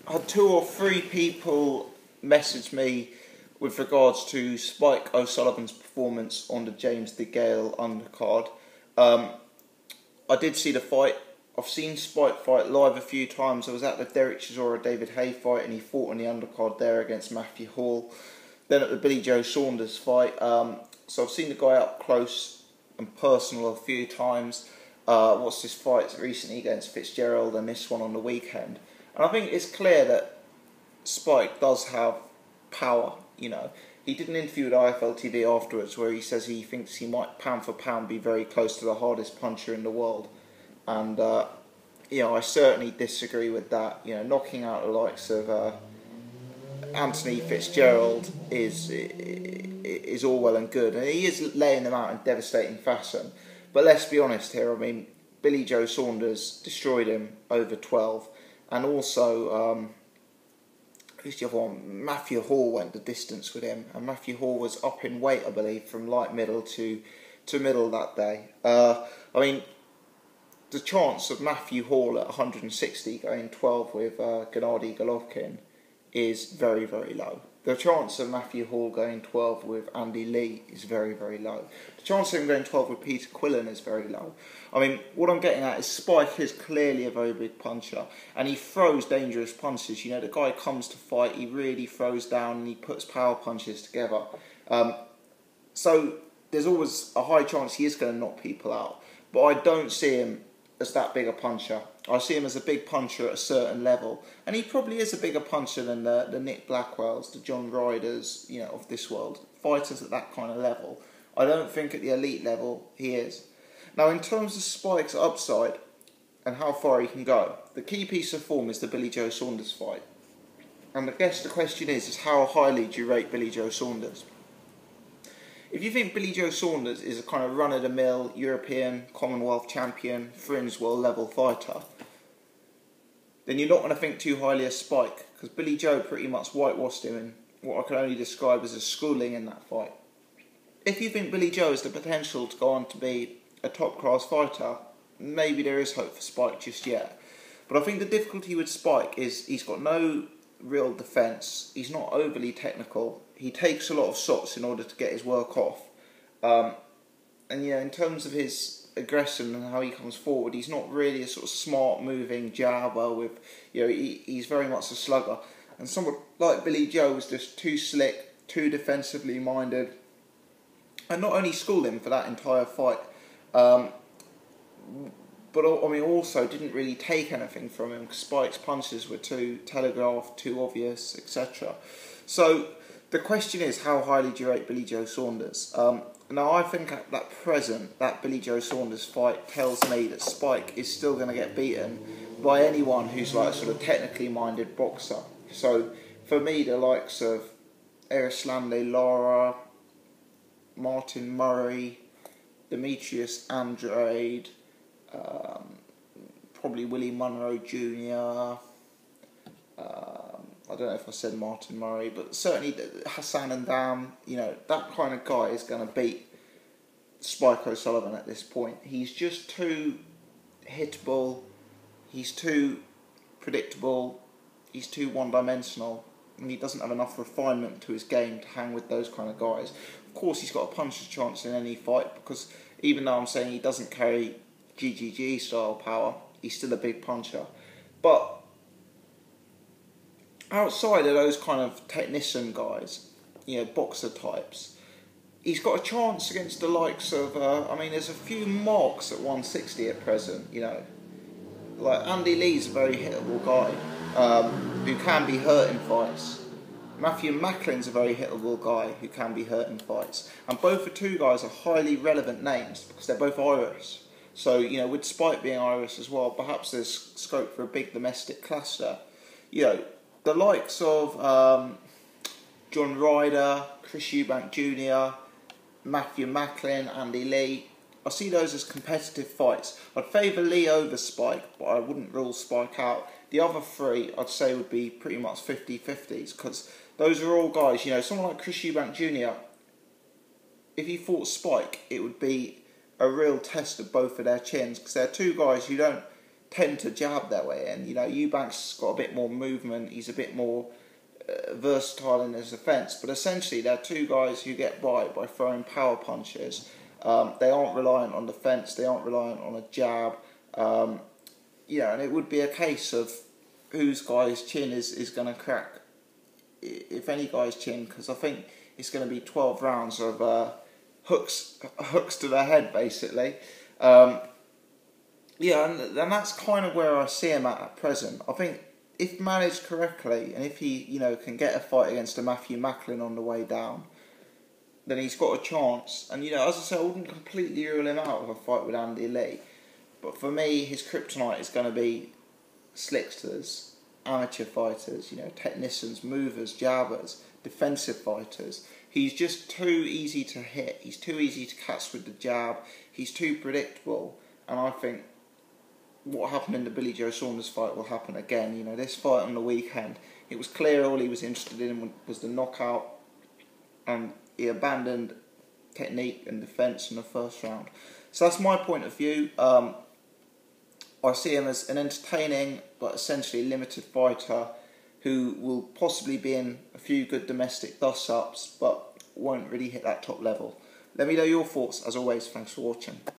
had 2 or 3 people message me with regards to Spike O'Sullivan's performance on the James DeGale undercard. I did see the fight. I've seen Spike fight live a few times. I was at the Derek Chisora David Haye fight, and he fought on the undercard there against Matthew Hall. Then at the Billy Joe Saunders fight. So I've seen the guy up close and personal a few times. Watched his fights recently against Fitzgerald and this one on the weekend. And I think it's clear that Spike does have power, you know. He did an interview with IFL TV afterwards where he says he thinks he might pound for pound be very close to the hardest puncher in the world. And, I certainly disagree with that. You know, knocking out the likes of Anthony Fitzgerald is all well and good. And he is laying them out in devastating fashion. But let's be honest here, I mean, Billy Joe Saunders destroyed him over 12. And also, who's the other one? Matthew Hall went the distance with him. And Matthew Hall was up in weight, I believe, from light middle to middle that day. The chance of Matthew Hall at 160 going 12 with Gennady Golovkin is very, very low. The chance of Matthew Hall going 12 with Andy Lee is very, very low. The chance of him going 12 with Peter Quillen is very low. I mean, what I'm getting at is Spike is clearly a very big puncher, and he throws dangerous punches. You know, the guy comes to fight, he really throws down and he puts power punches together. So there's always a high chance he is going to knock people out. But I don't see him as that big a puncher. I see him as a big puncher at a certain level, and he probably is a bigger puncher than the Nick Blackwells, the John Ryders, you know, of this world. Fighters at that kind of level. I don't think at the elite level he is. Now, in terms of Spike's upside and how far he can go, the key piece of form is the Billy Joe Saunders fight. And I guess the question is how highly do you rate Billy Joe Saunders? If you think Billy Joe Saunders is a kind of run-of-the-mill European Commonwealth champion, fringe world level fighter, then you're not going to think too highly of Spike, because Billy Joe pretty much whitewashed him in what I can only describe as a schooling in that fight. If you think Billy Joe has the potential to go on to be a top-class fighter, maybe there is hope for Spike just yet. But I think the difficulty with Spike is he's got no real defence, he's not overly technical, he takes a lot of shots in order to get his work off. And in terms of his aggression and how he comes forward, he's not really a sort of smart moving jabber with, he's very much a slugger. And someone like Billy Joe was just too slick, too defensively minded, and not only schooled him for that entire fight, but also didn't really take anything from him because Spike's punches were too telegraphed, too obvious, etc. So the question is, how highly do you rate Billy Joe Saunders? Now, I think at present, that Billy Joe Saunders fight tells me that Spike is still going to get beaten by anyone who's like a sort of technically minded boxer. So for me, the likes of Erislandy Lara, Martin Murray, Demetrius Andrade, probably Willie Munro Jr., I don't know if I said Martin Murray, but certainly Hassan Ndam, that kind of guy is going to beat Spike O'Sullivan at this point. He's just too hittable, he's too predictable, he's too one-dimensional, and he doesn't have enough refinement to his game to hang with those kind of guys. Of course, he's got a puncher's chance in any fight, because even though I'm saying he doesn't carry GGG style power, he's still a big puncher. But outside of those kind of technician guys, boxer types, he's got a chance against the likes of, there's a few marks at 160 at present, Like Andy Lee's a very hittable guy, who can be hurt in fights. Matthew Macklin's a very hittable guy who can be hurt in fights. And both the two guys are highly relevant names because they're both Irish. So, with Spike being Irish as well, perhaps there's scope for a big domestic clash there. The likes of John Ryder, Chris Eubank Jr., Matthew Macklin, Andy Lee, I see those as competitive fights. I'd favour Lee over Spike, but I wouldn't rule Spike out. The other three, I'd say, would be pretty much 50-50s, because those are all guys, someone like Chris Eubank Jr., if he fought Spike, it would be a real test of both of their chins, because they're two guys who don't tend to jab their way in. You know, Eubank's got a bit more movement. He's a bit more versatile in his defence. But essentially, they're two guys who get by throwing power punches. They aren't reliant on defence. They aren't reliant on a jab. And it would be a case of whose guy's chin is going to crack, if any guy's chin, because I think it's going to be 12 rounds of hooks to the head, basically. And that's kind of where I see him at present. I think if managed correctly, and if he, can get a fight against a Matthew Macklin on the way down, then he's got a chance. And, as I said, I wouldn't completely rule him out of a fight with Andy Lee. But for me, his kryptonite is going to be slicksters, amateur fighters, technicians, movers, jabbers, defensive fighters. He's just too easy to hit. He's too easy to catch with the jab. He's too predictable. And I think what happened in the Billy Joe Saunders fight will happen again. This fight on the weekend, it was clear all he was interested in was the knockout. And he abandoned technique and defence in the first round. So that's my point of view. I see him as an entertaining but essentially limited fighter who will possibly be in a few good domestic dust-ups but won't really hit that top level. Let me know your thoughts. As always, thanks for watching.